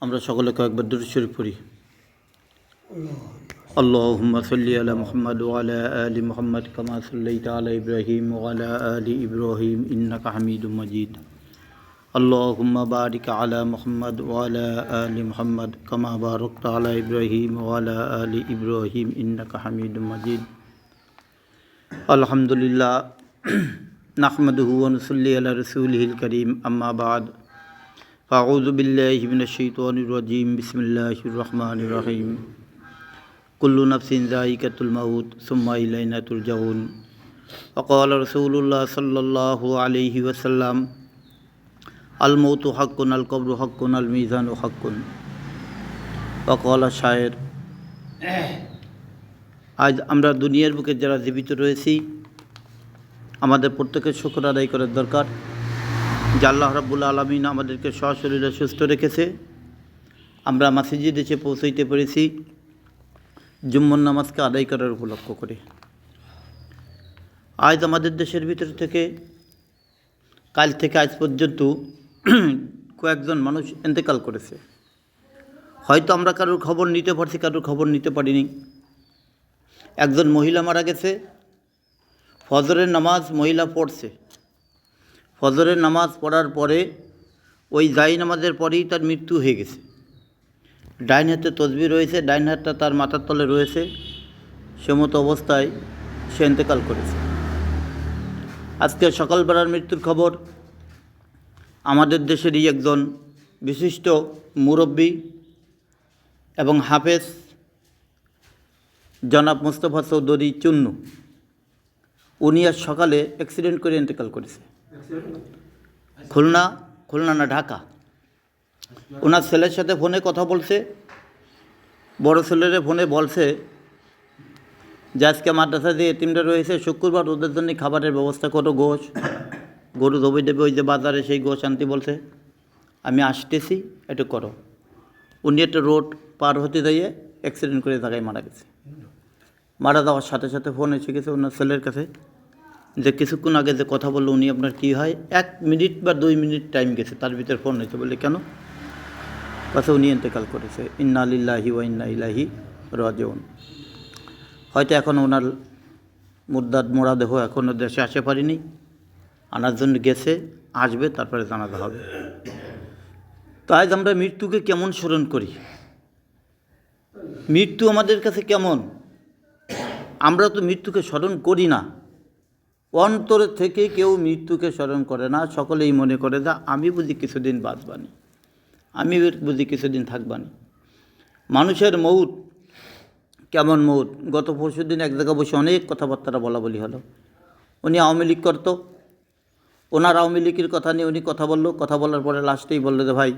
আমরা সকলে কয়েকবার দুরূদ শরীফ পড়ি। আল্লাহুম্মা সাল্লি আলা মুহাম্মাদ ওয়া আলা আলি মুহাম্মাদ কামা সাল্লাইতা আলা ইব্রাহিম ওয়া আলা আলি ইব্রাহিম ইন্নাকা হামিদুম মাজিদ। আল্লাহুম্মা বারিক আলা মুহাম্মাদ ওয়া আলা আলি মুহাম্মাদ কামা বারাকতা আলা ইব্রাহিম ওয়া আলা আলি ইব্রাহিম ইন্নাকা হামিদুম মাজিদ। আলহামদুলিল্লাহ নাহমাদুহু ওয়া নুসাল্লি আলা রাসূলিহিল কারীম, আম্মা বা'দ। আউযু বিল্লাহি মিনাশ শাইতানির রাজীম। বিসমিল্লাহির রহমানির রহিম। কুল্লু নাফসিন যায়িকাতুল মাউত সুম্মা ইলাইনা তুরজাউন। ওয়াকালা রাসূলুল্লাহ সাল্লাল্লাহু আলাইহি ওয়াসাল্লাম, আল মাউতু হাক্কুন, আল কবরু হাক্কুন, আল মিজানু হাক্কুন। ওয়াকালা শায়ের। আজ আমরা দুনিয়ার বুকে যারা জীবিত রয়েছি, আমাদের প্রত্যেকের শুকর আদায় করার দরকার যে আল্লাহ রাব্বুল আলামিন আমাদেরকে সশরীরে সুস্থ রেখেছে। আমরা মসজিদে এসে পৌঁছাইতে পেরেছি জুম্মার নামাজকে আদায় করার উপলক্ষ করে। আজ আমাদের দেশের ভিতর থেকে কাল থেকে আজ পর্যন্ত কয়েকজন মানুষ ইন্তেকাল করেছে। হয়তো আমরা কারোর খবর নিতে পারছি, কারোর খবর নিতে পারিনি। একজন মহিলা মারা গেছে। ফজরের নামাজ মহিলা পড়ছে। ফজরের নামাজ পড়ার পরে ওই জাই নামাজের পরেই তার মৃত্যু হয়ে গেছে। ডাইন হাতে তসবিহ রয়েছে, ডাইন হাতটা তার মাথার তলে রয়েছে। সে মতো অবস্থায় সে ইন্তেকাল করেছে। আজকে সকালবেলার মৃত্যুর খবর আমাদের দেশেরই একজন বিশিষ্ট মুরব্বী এবং হাফেজ জনাব মোস্তফা চৌধুরী চুন্নু, উনি আজ সকালে অ্যাক্সিডেন্ট করে ইন্তেকাল করেছে। খুলনা না ঢাকা। ওনার ছেলের সাথে ফোনে কথা বলছে। বড় ছেলের ফোনে বলছে যে আজকে মাদ্রাসা যে এতিমরা রয়েছে, শুক্রবার ওদের জন্য খাবারের ব্যবস্থা করো, গরু ধোবে দেবে, ওই যে বাজারে সেই গোশ আনতে বলছে, আমি আসতেছি, একটু করো। উনি একটা রোড পার হতে দিয়ে অ্যাক্সিডেন্ট করে জায়গায় মারা গেছে। মারা যাওয়ার সাথে সাথে ফোন এসে গেছে ওনার ছেলের কাছে যে কিছুক্ষণ আগে যে কথা বললো উনি আপনার কী হয়, 1 মিনিট বা 2 মিনিট টাইম গেছে, তার ভিতরে ফোন হয়েছে। বলে কেন? কাছে উনি ইন্তেকাল করেছে। ইন্না লিল্লাহি ওয়া ইন্না ইলাইহি রাজিউন। হয়তো এখন ওনার মোরা দেহ এখনও দেশে আসতে পারিনি, আনার জন্য গেছে, আসবে, তারপরে জানাতে হবে। তাই আমরা মৃত্যুকে কেমন স্মরণ করি, মৃত্যু আমাদের কাছে কেমন? আমরা তো মৃত্যুকে স্মরণ করি না। অন্তরের থেকে কেউ মৃত্যুকে স্মরণ করে না। সকলেই মনে করে যে আমি বুঝি কিছুদিন বাঁচবানি, আমি বুঝি কিছুদিন থাকবানি। মানুষের মৌত কেমন মৌত? গত পরশু দিন এক জায়গায় বসে অনেক কথাবার্তা বলি হলো। উনি আওয়ামী লীগ করতো, ওনার আওয়ামী লীগের কথা নিয়ে উনি কথা বলার পরে লাস্টেই বললো যে ভাই,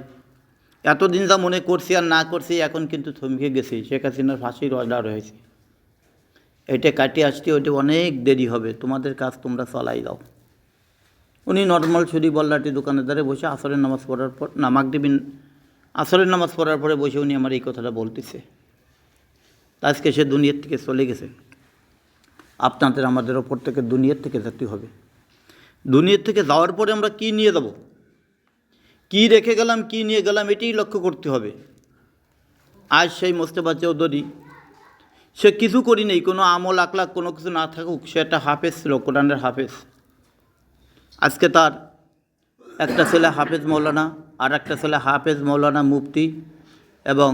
এতদিন যা মনে করছি আর না করছি, এখন কিন্তু থমকে গেছি। শেখ হাসিনার ফাঁসির অর্ডার হয়েছে, এটা কাটিয়ে আসতে ওইটা অনেক দেরি হবে, তোমাদের কাজ তোমরা চালাই দাও। উনি নর্মাল ছুরি বল্লাটি দোকানের দ্বারে বসে আসরের নামাজ পড়ার পর আসরের নামাজ পড়ার পরে বসে উনি আমার এই কথাটা বলতেছে। আজকে সে দুনিয়ার থেকে চলে গেছে। আপনাদের আমাদের ওপর থেকে দুনিয়ার থেকে যেতে হবে। দুনিয়ার থেকে যাওয়ার পরে আমরা কি নিয়ে যাব, কি রেখে গেলাম, কি নিয়ে গেলাম, এটাই লক্ষ্য করতে হবে। আজ সেই মোস্তফা চৌধুরী, সে কিছু করি নেই, কোনো আমল আকলাক কোনো কিছু না থাকুক, সে একটা হাফেজ ছিল, কোরআনের হাফেজ। আজকে তার একটা ছেলে হাফেজ মৌলানা, আর একটা ছেলে হাফেজ মৌলানা মুফতি, এবং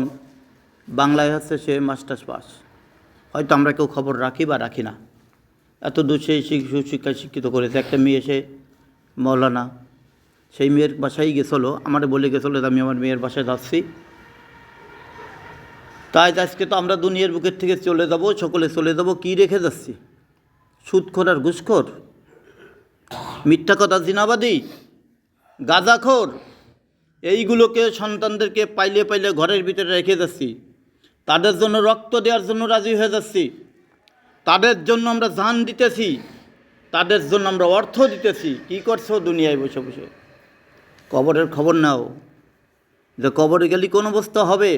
বাংলায় হচ্ছে সে মাস্টার্স পাস। হয়তো আমরা কেউ খবর রাখি বা রাখি না। এত দূর সেই সুশিক্ষায় শিক্ষিত করেছে। একটা মেয়ে সে মৌলানা, সেই মেয়ের বাসায় গেছিলো, আমার বলে গেছিলো যে আমি আমার মেয়ের বাসায় যাচ্ছি। তাই আজকে তো আমরা দুনিয়ার বুকের থেকে চলে যাব, সকলে চলে যাব। কী রেখে যাচ্ছি? সুদখোর আর ঘুষখোর, মিথ্যা কথা, জিনাবাদী, গাঁজাখোর, এইগুলোকে সন্তানদেরকে পাইলে ঘরের ভিতরে রেখে যাচ্ছি। তাদের জন্য রক্ত দেওয়ার জন্য রাজি হয়ে যাচ্ছি, তাদের জন্য আমরা জান দিতেছি, তাদের জন্য আমরা অর্থ দিতেছি। কি করছো দুনিয়ায় বসে বসে? কবরের খবর নাও, যে কবরে গেলে কোন অবস্থা হবে।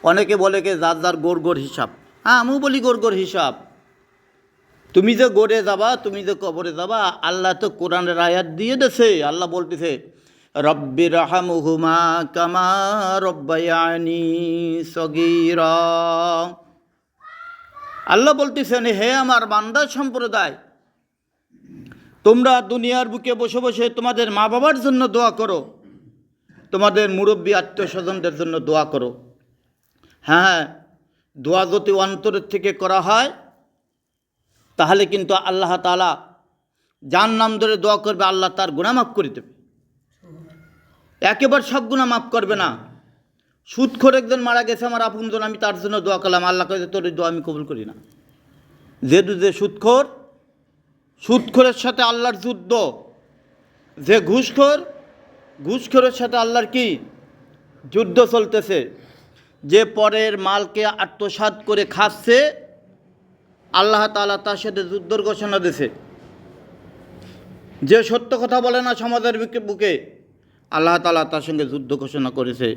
অনেকে বলে কে যার যার গোর হিসাব। হ্যাঁ, আমিও বলি গোর হিসাব। তুমি যে গড়ে যাবা, তুমি যে কবরে যাবা, আল্লাহ তো কোরআনের আয়াত দিয়ে দেছে। আল্লাহ বলতেছে রব্বিরহামহুমা কামা রব্বায়ানি সগীরা। আল্লাহ বলতেছেন, হে আমার বান্দা সম্প্রদায়, তোমরা দুনিয়ার বুকে বসে বসে তোমাদের মা বাবার জন্য দোয়া করো, তোমাদের মুরব্বী আত্মীয় স্বজনদের জন্য দোয়া করো। হ্যাঁ, দোয়া যদি অন্তরের থেকে করা হয় তাহলে কিন্তু আল্লাহ তাআলা যার নাম ধরে দোয়া করবে আল্লাহ তার গুনাহ মাফ করে দেবে। একেবারে সব গুনাহ মাফ করবে না। সুদখোর একজন মারা গেছে আমার আপনজন, আমি তার জন্য দোয়া করলাম, আল্লাহ কয়ে তোর দোয়া আমি কবুল করি না। যে সুদখোর, সুদখোরের সাথে আল্লাহর যুদ্ধ। যে ঘুষখোর, ঘুষখোরের সাথে আল্লাহর কি যুদ্ধ চলতেছে। যে পরের মালকে আত্মসাৎ করে খাচ্ছে, আল্লাহ তাআলা তার সাথে যুদ্ধর ঘোষণা দিয়েছে। যে সত্য কথা বলে না সমাজের বুকে, আল্লাহ তাআলা তার সঙ্গে যুদ্ধ ঘোষণা করেছে,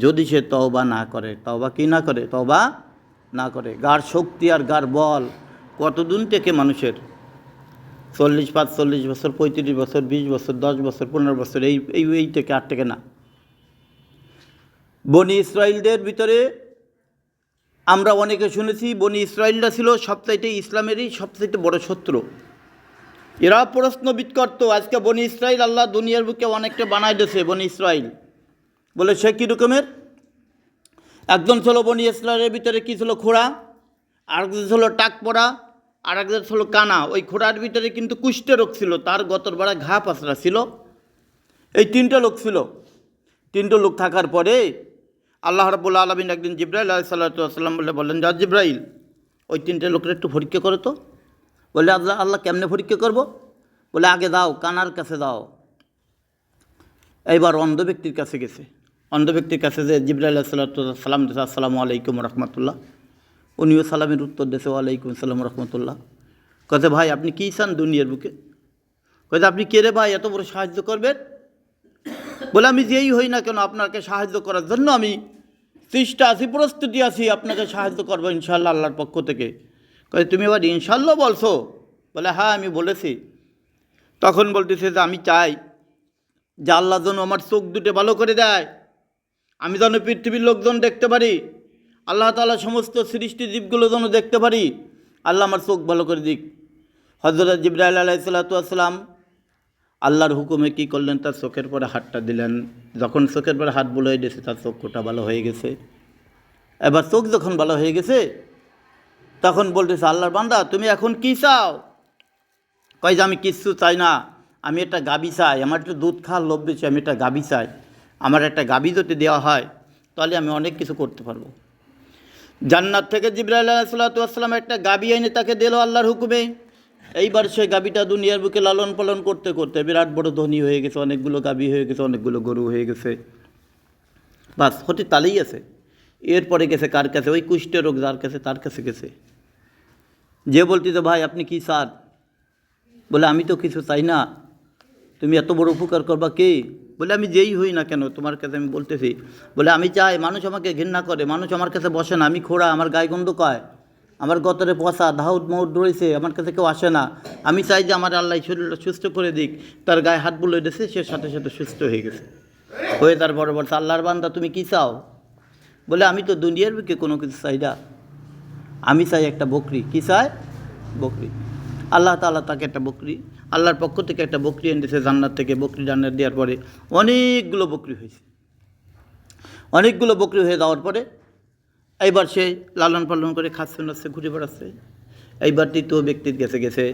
যদি সে তওবা না করে। তওবা কি না করে? তওবা না করে। গার শক্তি আর গার বল কতদিন থেকে মানুষের 40, 45 বছর, 35 বছর, 20 বছর, 10 বছর, 15 বছর, এই থেকে আর থেকে না। বনি ইসরাইলদের ভিতরে আমরা অনেকে শুনেছি বনি ইসরাইলরা ছিল সবচাইতে ইসলামেরই সবচাইতে বড় শত্রু। এরা প্রশ্নবিদ করতো। আজকে বনি ইসরাইল আল্লাহ দুনিয়ার বুকে অনেকটা বানাই দিয়েছে। বনি ইসরাইল বলে সে কী রকমের? একজন ছিল বনি ইসরাইলের ভিতরে কী ছিল? খোড়া। আরেকজন ছিল টাক পড়া, আর একজন ছিল কানা। ওই খোড়ার ভিতরে কিন্তু কুষ্ঠরোগ ছিল, তার গতর বেড়া ঘা পাসরা ছিল। এই তিনটা লোক ছিল। তিনটা লোক থাকার পরে আল্লাহ রাব্বুল আলামিন একদিন জিবরাইল আলাইহিস সালাতু ওয়াস সালাম বললেন, যা জিবরাইল, ওই তিনটে লোকের একটু পরীক্ষা করো তো। বলে আল্লাহ কেমনে পরীক্ষা করব? বলে আগে দাও, কানার কাছে দাও। এইবার অন্ধ ব্যক্তির কাছে গেছে। অন্ধ ব্যক্তির কাছে যে জিবরাইল আলাইহিস সালাতু ওয়াস সালাম দিয়েছে, আসসালামু আলাইকুম রহমতুল্লাহ। উনিও সালামের উত্তর দিয়েছে, ওয়ালাইকুম আসসালাম রহমতুল্লাহ। কয়েছে ভাই আপনি কী চান দুনিয়ার বুকে? কয়েছে আপনি কে রে ভাই এত বড় সাহায্য করবেন? বলে আমি যেই হই না কেন আপনাকে সাহায্য করার জন্য আমি চেষ্টা আছি, প্রস্তুতি আছি, আপনাকে সাহায্য করবো ইনশাআল্লাহ আল্লাহর পক্ষ থেকে। কয়ে তুমি এবার ইনশাআল্লাহ বলছো? বলে হ্যাঁ আমি বলেছি। তখন বলতেছে যে আমি চাই যে আল্লাহ যেন আমার চোখ দুটো ভালো করে দেয়, আমি যেন পৃথিবীর লোকজন দেখতে পারি, আল্লাহ তাআলা সমস্ত সৃষ্টি জীবগুলো যেন দেখতে পারি, আল্লাহ আমার চোখ ভালো করে দিক। হযরত জিবরাইল আলাইহিস সালাতু ওয়াস সালাম আল্লাহর হুকুমে কী করলেন? তার চোখের পরে হাতটা দিলেন। যখন চোখের পরে হাত বুলিয়ে দিয়েছে তার চক্ষুটা ভালো হয়ে গেছে। এবার চোখ যখন ভালো হয়ে গেছে তখন বলতেছে, আল্লাহর বান্দা তুমি এখন কী চাও? কয় যে আমি কিচ্ছু চাই না, আমি একটা গাভী চাই, আমার একটু দুধ খাওয়ার লোভ বেশি, আমি একটা গাভী চাই। আমার একটা গাভী যদি দেওয়া হয় তাহলে আমি অনেক কিছু করতে পারবো। জান্নাত থেকে জিবরাইল আলাইহিস সালাতু ওয়াস সালাম একটা গাভী এনে তাকে দিল আল্লাহর হুকুমে। এইবার সেই গাভীটা দুনিয়ার বুকে লালন পালন করতে করতে বিরাট বড় ধনী হয়ে গেছে, অনেকগুলো গাভী হয়ে গেছে, অনেকগুলো গরু হয়ে গেছে। বাস হতে তালেই আছে। এরপরে গেছে কার কাছে? ওই কুষ্ঠরোগ যার কাছে তার কাছে গেছে। যে বলতেছে ভাই আপনি কী চান? বলে আমি তো কিছু চাই না, তুমি এত বড় উপকার করবা কে? বলে আমি যেই হই না কেন তোমার কাছে আমি বলতেছি। বলে আমি চাই মানুষ আমাকে ঘৃণা করে, মানুষ আমার কাছে বসে না, আমি খোড়া, আমার গায়ে গন্ধ কয়, আমার গতরে পচা ধাউদ মৌদ রয়েছে, আমার কাছে কেউ আসে না। আমি চাই যে আমার আল্লাহ শরীরটা সুস্থ করে দিক। তার গায়ে হাত বুলিয়ে দিয়েছে, সে সাথে সাথে সুস্থ হয়ে গেছে। হয়ে তার বড় বড় আল্লাহর বান্দা তুমি কী চাও? বলে আমি তো দুনিয়ার বুকে কোনো কিছু চাই না, আমি চাই একটা বকরি। কী চাই? বকরি। আল্লাহ তাআলা তাকে একটা বকরি, আল্লাহর পক্ষ থেকে একটা বকরি এনে দিয়েছে জান্নাত থেকে। বকরি জান্নাত দেওয়ার পরে অনেকগুলো বকরি হয়েছে। অনেকগুলো বকরি হয়ে যাওয়ার পরে এইবার সে লালন পালন করে খাচ্ছে নাচ্ছে ঘুরে বেড়াচ্ছে। এইবার তৃতীয় ব্যক্তির কাছে গেছে।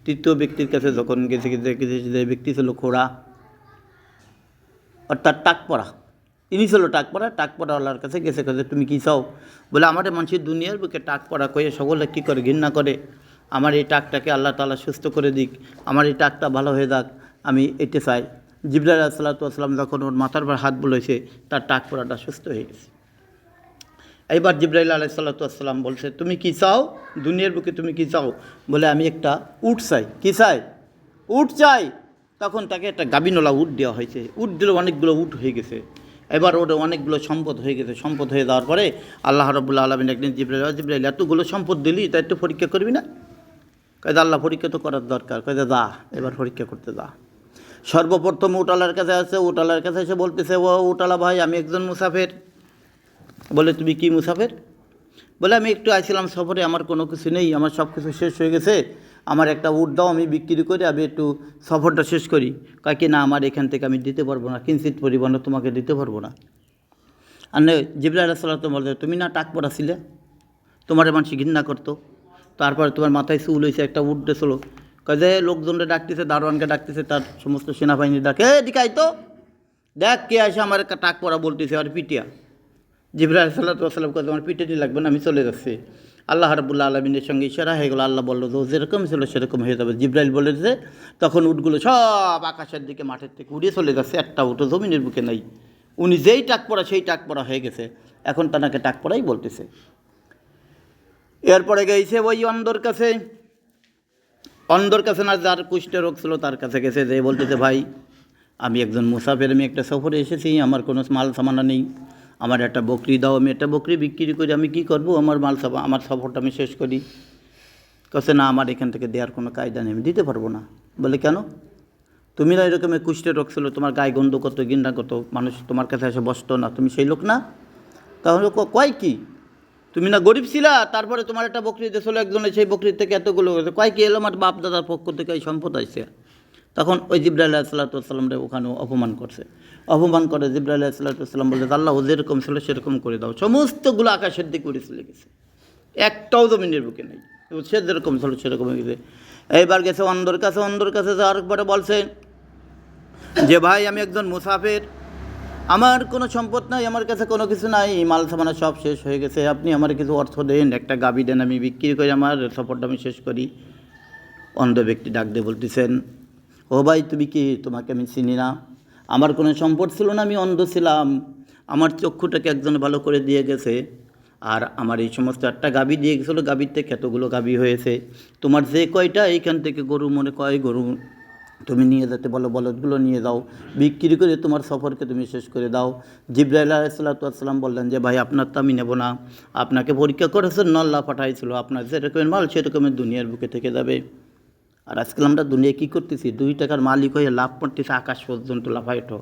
তৃতীয় ব্যক্তির কাছে যখন গেছে যে ব্যক্তি ছিল খোড়া, অর্থাৎ টাক পড়া, ইনি ছিল টাক পড়া আল্লাহর কাছে গেছে। কাছে তুমি কী চাও? বলে আমাদের মানুষের দুনিয়ার বুকে টাক পড়া কয়ে সকলে কী করে ঘৃণা করে, আমার এই টাকটাকে আল্লাহ তাআলা সুস্থ করে দিক, আমার এই টাকটা ভালো হয়ে যাক, আমি এটা চাই। জিবরাইল আলাইহিস সালাতু ওয়াস সালাম যখন ওর মাথার পর হাত বুলিয়েছে তার টাক পড়াটা সুস্থ হয়ে গেছে। এইবার জিবরাইল আলাইহিস সালাতু ওয়াস সালাম বলছে তুমি কী চাও দুনিয়ার বুকে, তুমি কী চাও? বলে আমি একটা উট চাই। কী চাই? উট চাই। তখন তাকে একটা গাবিনওয়ালা উট দেওয়া হয়েছে। উট দিলে অনেকগুলো উট হয়ে গেছে। এবার ওর অনেকগুলো সম্পদ হয়ে গেছে। সম্পদ হয়ে যাওয়ার পরে আল্লাহ রাব্বুল আলামিন একদিন জিবরাইল এতগুলো সম্পদ দিলি, তা একটু পরীক্ষা করবি না? কয়ে আল্লাহ পরীক্ষা তো করার দরকার। কয়ে যা এবার পরীক্ষা করতে যা। সর্বপ্রথম উটালার কাছে আসছে, উটালার কাছে এসে বলতেছে, ও উটালা ভাই আমি একজন মুসাফের। বলে তুমি কি মুসাফের? বলে আমি একটু আইছিলাম সফরে, আমার কোনো কিছু নেই, আমার সব কিছু শেষ হয়ে গেছে, আমার একটা উট দাও, আমি বিক্রি করে আমি একটু সফরটা শেষ করি। কয় কি না, আমার এখান থেকে আমি দিতে পারবো না, কিঞ্চিত পরিমাণও তোমাকে দিতে পারবো না। আর জিবরাইল আলাইহিস সালাতু বলতে, তুমি না টাক পড়া ছিলে, তোমার মানুষ ঘৃণা করতো, তারপরে তোমার মাথায় চুল হয়েছে, একটা উট দিয়েছিল, কয় যে লোকজনকে ডাকতেছে, দারোয়ানকে ডাকতেছে, তার সমস্ত সেনাবাহিনী ডাকে, দিকাই তো দেখ কে আসে আমার একটা টাক পড়া বলতেছে আর পিটিয়া। জিবরাইল আলাইহিস সালাতু ওয়াসসালাম কয় আমার পিটাটি লাগবে না, আমি চলে যাচ্ছি। আল্লাহ রাব্বুল আলামিনের সঙ্গে ইশারা হয়ে গেল, আল্লাহ বললো যে যেরকম ছিল সেরকম হয়ে যাবে। জিবরাইল বলেছে, তখন উটগুলো সব আকাশের দিকে মাঠের থেকে উড়িয়ে চলে যাচ্ছে, একটা উটও জমিনের বুকে নেই। উনি যেই টাক পড়া সেই টাক পড়া হয়ে গেছে, এখন তাকে টাক পড়াই বলতেছে। এরপরে গেছে ওই অন্ধর কাছে, অন্ধর কাছে না, যার কুষ্ঠের রোগ ছিল তার কাছে গেছে, যে বলতেছে ভাই আমি একজন মুসাফির, আমি একটা সফরে এসেছি, আমার কোনো মাল সামানা নেই, আমার একটা বকরি দাও, আমি একটা বকরি বিক্রি করি, আমি কি করব, আমার আমার সফরটা আমি শেষ করি। কাছে না, আমার এখান থেকে দেওয়ার কোনো কায়দা নেই, আমি দিতে পারবো না। বলে কেন? তুমি না এরকমের কুষ্ঠের রোগ ছিল, তোমার গায়ে গন্ধ কত, ঘৃণা কত, মানুষ তোমার কাছে এসে বসতো না, তুমি সেই লোক না? তাহলে কয় কি, তুমি না গরিব ছিলা, তারপরে তোমার একটা বকরি দিয়েছিল একজনের, সেই বকরির থেকে এতগুলো হয়েছে, কয় কি এলো আমার বাপ দাদার পক্ষ থেকে এই সম্পদ আসছে। তখন ওই জিবরাইল আলাইহিস সালাতু ওয়াসসালামরে ওখানে অপমান করছে, অপমান করে জিবরাইল আলাইহিস সালাতু ওয়াসসালাম বলছে, আল্লাহ ও যেরকম ছিল সেরকম করে দাও। সমস্তগুলো আকাশের দিকে উড়ে চলে গেছে, একটাও জমিনের বুকে নেই, সে যেরকম ছিল সেরকম হয়ে গেছে। এইবার গেছে অন্ধর কাছে, অন্ধর কাছে যাওয়ার পরে বলছে যে ভাই আমি একজন মুসাফির, আমার কোনো সম্পদ নাই, আমার কাছে কোনো কিছু নাই, মাল সামানা সব শেষ হয়ে গেছে, আপনি আমার কিছু অর্থ দেন, একটা গাভী দেন, আমি বিক্রি করে আমার সফরটা আমি শেষ করি। অন্ধ ব্যক্তি ডাক দিয়ে বলতেছেন, ও ভাই তুমি কি, তোমাকে আমি চিনি না, আমার কোনো সম্পদ ছিল না, আমি অন্ধ ছিলাম, আমার চক্ষুটাকে একজন ভালো করে দিয়ে গেছে, আর আমার এই সমস্ত একটা গাভী দিয়ে গেছিলো, গাভীর থেকে এতগুলো গাভী হয়েছে, তোমার যে কয়টা এইখান থেকে গরু মনে কয় গরু তুমি নিয়ে যেতে বলো, বলদগুলো নিয়ে যাও, বিক্রি করে তোমার সফরকে তুমি শেষ করে দাও। জিবরাইল আলাইহিস সালাতু ওয়াসসালাম বললেন যে ভাই আপনার তো আমি নেব না, আপনাকে পরীক্ষা করেছেন, আল্লাহ পাঠাইছিল, আপনার যেরকমের মাল সেরকমের দুনিয়ার বুকে থেকে যাবে। আর আজকাল আমরা দুনিয়ায় কী করতেছি, 2 টাকার মালিক হয়ে লাভ করতেছি, আকাশ পর্যন্ত লাফায় ওঠো।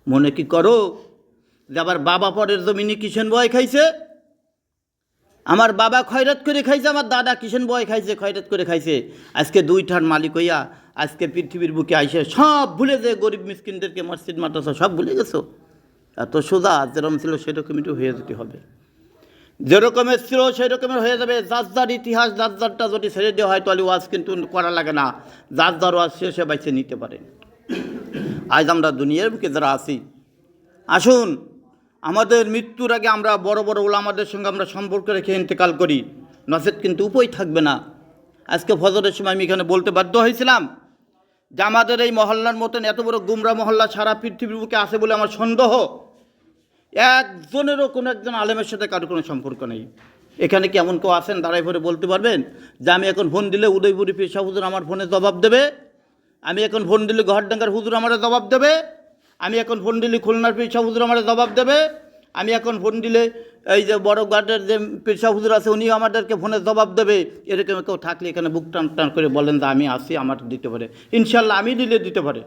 মনে কি করো যে আবার বাবা পরের জমিনে কিষেন বয় খাইছে, আমার বাবা খয়রাত করে খাইছে, আমার দাদা কিষেন বয় খাইছে, খয়রাত করে খাইছে, আজকে 2 টাকার মালিক হইয়া আজকে পৃথিবীর বুকে আইসে সব ভুলে যে গরিব মিসকিনদেরকে মসজিদ মাদ্রাসা সব ভুলে গেছো। এত সোজা, যেরকম ছিল সেরকমই তো হয়ে যেতে হবে, যেরকমের ছিল সেই রকমের হয়ে যাবে। যার যার ইতিহাস, যার যারটা যদি ছেড়ে দেওয়া হয় তাহলে ওয়াজ কিন্তু করা লাগে না, যার যার ওয়াজ সে বাইছে নিতে পারে। আজ আমরা দুনিয়ার বুকে যারা আছি, আসুন আমাদের মৃত্যুর আগে আমরা বড় বড় ওলামাদের সঙ্গে আমরা সম্পর্ক রেখে ইন্তেকাল করি, নচেত কিন্তু উপায় থাকবে না। আজকে ফজরের সময় আমি এখানে বলতে বাধ্য হয়েছিলাম যে আমাদের এই মহল্লার মতন এত বড় গুমরা মহল্লা সারা পৃথিবীর বুকে আছে বলে আমার সন্দেহ, একজনেরও কোনো একজন আলেমের সাথে কারো কোনো সম্পর্ক নেই। এখানে কি এমন কেউ আছেন দাঁড়াই পরে বলতে পারবেন যে আমি এখন ফোন দিলে উদয়পুরি পেশা হুজুর আমার ফোনে জবাব দেবে, আমি এখন ফোন দিলে গহরডাঙ্গার হুজুর আমার জবাব দেবে, আমি এখন ফোন দিলে খুলনার পেশা হুজুর আমার জবাব দেবে, আমি এখন ফোন দিলে এই যে বড় ঘাটের যে পেশা হুজুর আছে উনিও আমাদেরকে ফোনে জবাব দেবে? এরকম কেউ থাকলে এখানে বুক টান টান করে বলেন যে আমি আসি, আমার দিতে পারে, ইনশাল্লাহ আমি দিলে দিতে পারে।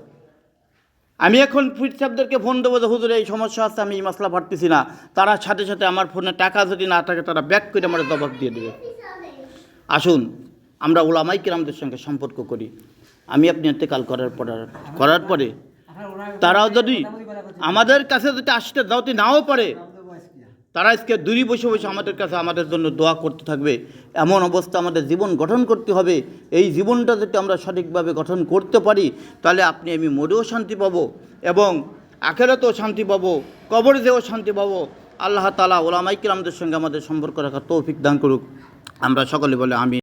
আমি এখন ফির সাহেবদেরকে ফোন দেবো যে হুজুর এই সমস্যা আছে, আমি এই মশলা পারতেছি না, তারা সাথে সাথে আমার ফোনে টাকা যদি না থাকে তারা ব্যাক করে আমার জবাব দিয়ে দেবে। আসুন আমরা ওলামাই কিরামদের সঙ্গে সম্পর্ক করি। আমি আপনি ইন্তেকাল করার পরে তারাও যদি আমাদের কাছে যদি আসতে দাওতে নাও পারে, তারা আজকে দূরে বসে বসে আমাদের কাছে আমাদের জন্য দোয়া করতে থাকবে। এমন অবস্থা আমাদের জীবন গঠন করতে হবে, এই জীবনটা যদি আমরা সঠিকভাবে গঠন করতে পারি তাহলে আপনি আমি মরেও শান্তি পাবো এবং আখেরাতেও শান্তি পাবো, কবরে যেও শান্তি পাবো। আল্লাহ তাআলা ওলামায়ে কিরামদের সঙ্গে আমাদের সম্পর্ক রাখার তৌফিক দান করুক। আমরা সকলে বলে আমিন।